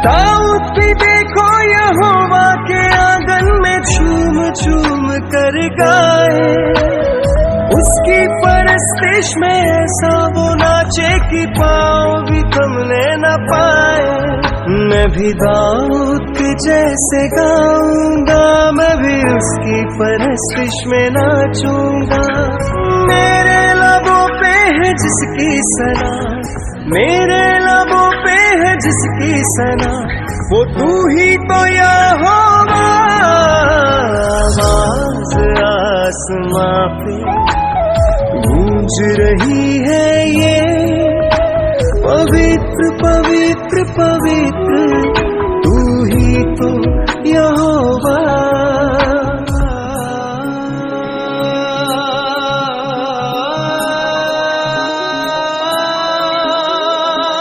दाऊद भी देखो यहोवा के आंगन में झूम झूम कर गाए, उसकी परस्तिश में ऐसा वो नाचे कि पाँव भी थमने न पाए। मैं भी दाऊद के जैसे गाऊंगा, मैं भी उसकी परस्तिश में नाचूंगा। मेरे लबों पे है जिसकी सना, मेरे लबों पे है जिसकी सना, वो तू ही तो यहोवा। आवाज आसमां पे गूंज रही है ये, पवित्र पवित्र पवित्र तू ही तो यहोवा।